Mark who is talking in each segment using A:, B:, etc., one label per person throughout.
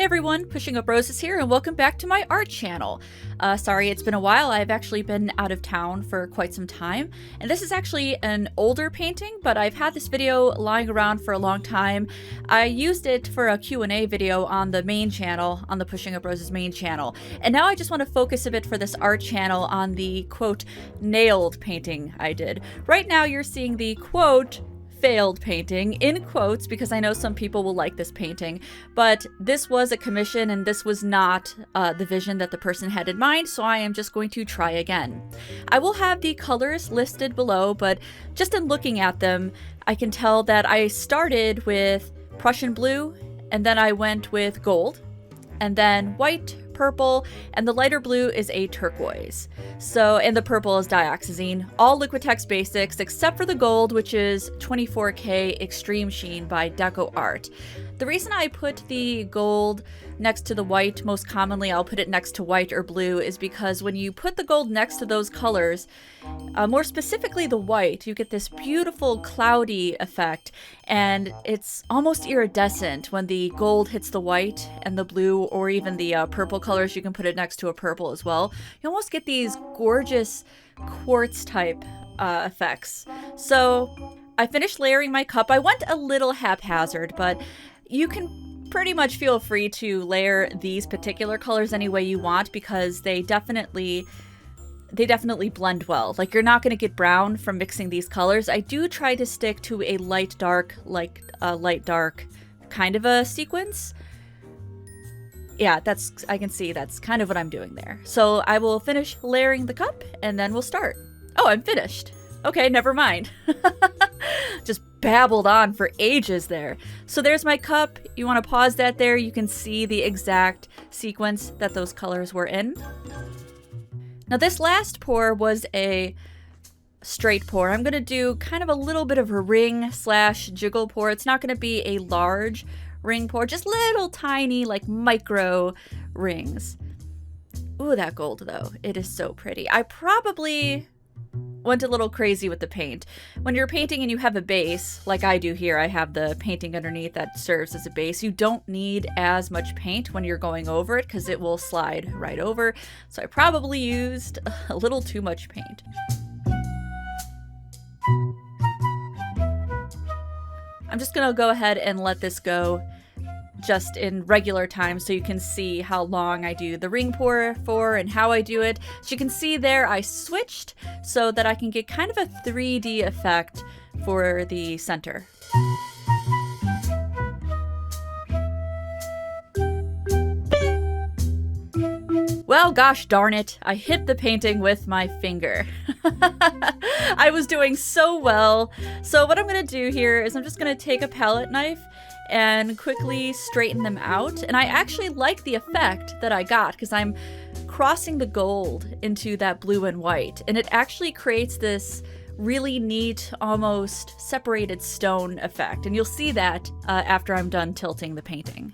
A: everyone, PushingUpRoses here, and welcome back to my art channel. Sorry it's been a while. I've actually been out of town for quite some time, and this is actually an older painting, but I've had this video lying around for a long time. I used it for a Q&A video on the main channel, on the PushingUpRoses main channel, and now I just want to focus a bit for this art channel on the, quote, nailed painting I did. Right now you're seeing the, quote, failed painting, in quotes, because I know some people will like this painting, but this was a commission and this was not the vision that the person had in mind, so I am just going to try again. I will have the colors listed below, but just in looking at them, I can tell that I started with Prussian Blue, and then I went with gold, and then white, purple, and the lighter blue is a turquoise. So, and the purple is Dioxazine. All Liquitex basics except for the gold, which is 24K Extreme Sheen by DecoArt. The reason I put the gold next to the white, most commonly I'll put it next to white or blue, is because when you put the gold next to those colors, more specifically the white, you get this beautiful cloudy effect, and it's almost iridescent when the gold hits the white and the blue, or even the purple colors. You can put it next to a purple as well. You almost get these gorgeous quartz type effects. So I finished layering my cup. I went a little haphazard, but you can pretty much feel free to layer these particular colors any way you want, because they definitely blend well. Like, you're not going to get brown from mixing these colors. I do try to stick to a light dark, like a light dark kind of a sequence. Yeah, I can see that's kind of what I'm doing there. So I will finish layering the cup and then we'll start. Oh, I'm finished. Okay, never mind. Just babbled on for ages there. So there's my cup. You want to pause that there. You can see the exact sequence that those colors were in. Now this last pour was a straight pour. I'm going to do kind of a little bit of a ring slash jiggle pour. It's not going to be a large ring pour, just little tiny like micro rings. Ooh, that gold though. It is so pretty. I probably went a little crazy with the paint. When you're painting and you have a base, like I do here, I have the painting underneath that serves as a base, you don't need as much paint when you're going over it because it will slide right over. So I probably used a little too much paint. I'm just gonna go ahead and let this go just in regular time so you can see how long I do the ring pour for and how I do it. As you can see there, I switched so that I can get kind of a 3D effect for the center. Well, gosh darn it, I hit the painting with my finger. I was doing so well. So what I'm gonna do here is I'm just gonna take a palette knife and quickly straighten them out. And I actually like the effect that I got because I'm crossing the gold into that blue and white, and it actually creates this really neat, almost separated stone effect. And you'll see that after I'm done tilting the painting.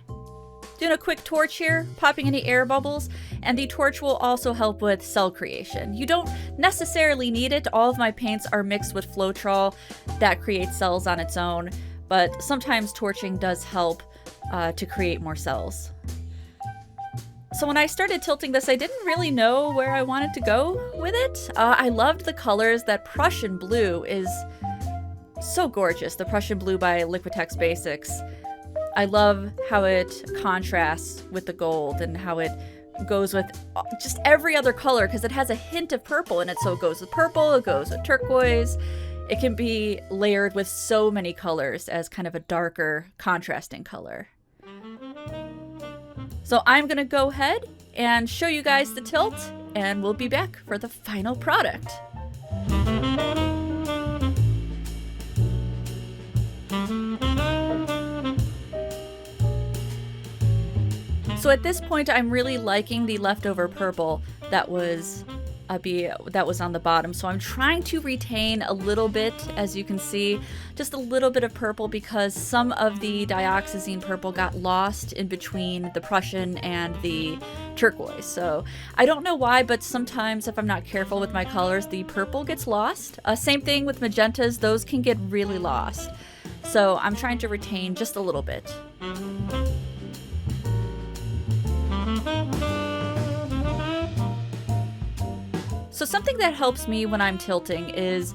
A: Doing a quick torch here, popping any air bubbles, and the torch will also help with cell creation. You don't necessarily need it. All of my paints are mixed with Floetrol. That creates cells on its own, but sometimes torching does help to create more cells. So when I started tilting this, I didn't really know where I wanted to go with it. I loved the colors. That Prussian Blue is so gorgeous. The Prussian Blue by Liquitex Basics. I love how it contrasts with the gold and how it goes with just every other color, because it has a hint of purple in it. So it goes with purple, it goes with turquoise. It can be layered with so many colors as kind of a darker contrasting color. So I'm gonna go ahead and show you guys the tilt, and we'll be back for the final product. So at this point, I'm really liking the leftover purple that was on the bottom. So I'm trying to retain a little bit, as you can see, just a little bit of purple, because some of the Dioxazine Purple got lost in between the Prussian and the turquoise. So I don't know why, but sometimes if I'm not careful with my colors, the purple gets lost. Same thing with magentas, those can get really lost. So I'm trying to retain just a little bit. So something that helps me when I'm tilting is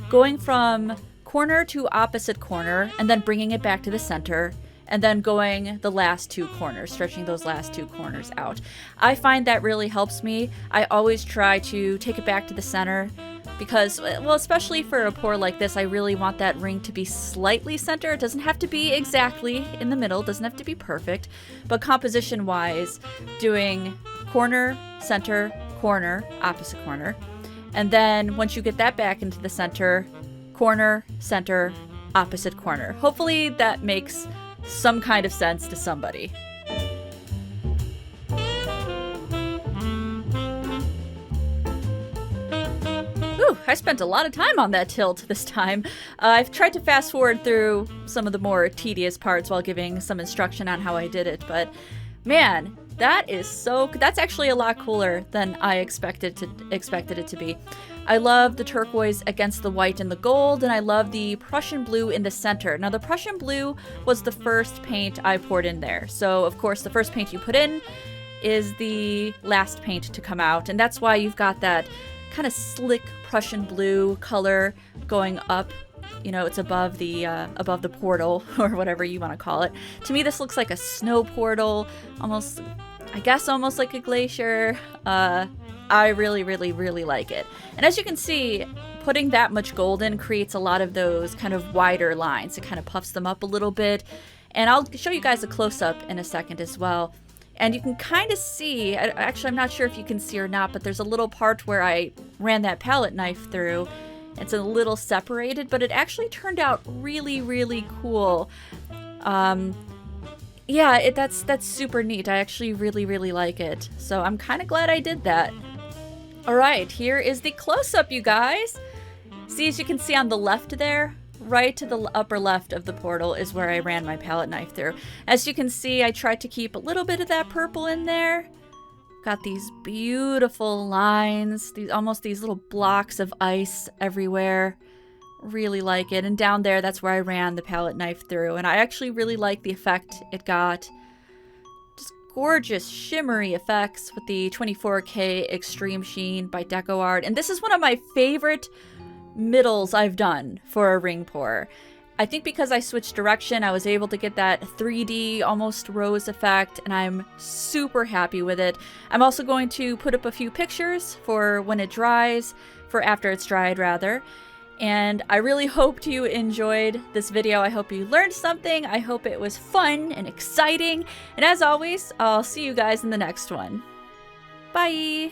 A: going from corner to opposite corner and then bringing it back to the center and then going the last 2 corners, stretching those last 2 corners out. I find that really helps me. I always try to take it back to the center because, well, especially for a pour like this, I really want that ring to be slightly center. It doesn't have to be exactly in the middle, doesn't have to be perfect, but composition-wise, doing corner, center, corner, opposite corner, and then once you get that back into the center, corner, center, opposite corner. Hopefully that makes some kind of sense to somebody. Ooh, I spent a lot of time on that tilt this time. I've tried to fast forward through some of the more tedious parts while giving some instruction on how I did it, but man, that's actually a lot cooler than I expected it to be. I love the turquoise against the white and the gold, and I love the Prussian blue in the center. Now, the Prussian blue was the first paint I poured in there. So, of course, the first paint you put in is the last paint to come out, and that's why you've got that kind of slick Prussian blue color going up. You know, it's above the portal, or whatever you want to call it. To me, this looks like a snow portal, almost like a glacier. I really, really, really like it. And as you can see, putting that much gold in creates a lot of those kind of wider lines. It kind of puffs them up a little bit. And I'll show you guys a close-up in a second as well. And you can kind of see, actually I'm not sure if you can see or not, but there's a little part where I ran that palette knife through. It's a little separated, but it actually turned out really, really cool. Yeah, that's super neat. I actually really, really like it. So I'm kind of glad I did that. All right, here is the close-up, you guys. See, as you can see on the left there, right to the upper left of the portal is where I ran my palette knife through. As you can see, I tried to keep a little bit of that purple in there. Got these beautiful lines, almost these little blocks of ice everywhere. Really like it. And down there, that's where I ran the palette knife through. And I actually really like the effect it got. Just gorgeous shimmery effects with the 24K Extreme Sheen by DecoArt. And this is one of my favorite middles I've done for a ring pour. I think because I switched direction, I was able to get that 3D almost rose effect, and I'm super happy with it. I'm also going to put up a few pictures for when it dries, for after it's dried rather. And I really hoped you enjoyed this video. I hope you learned something. I hope it was fun and exciting. And as always, I'll see you guys in the next one. Bye!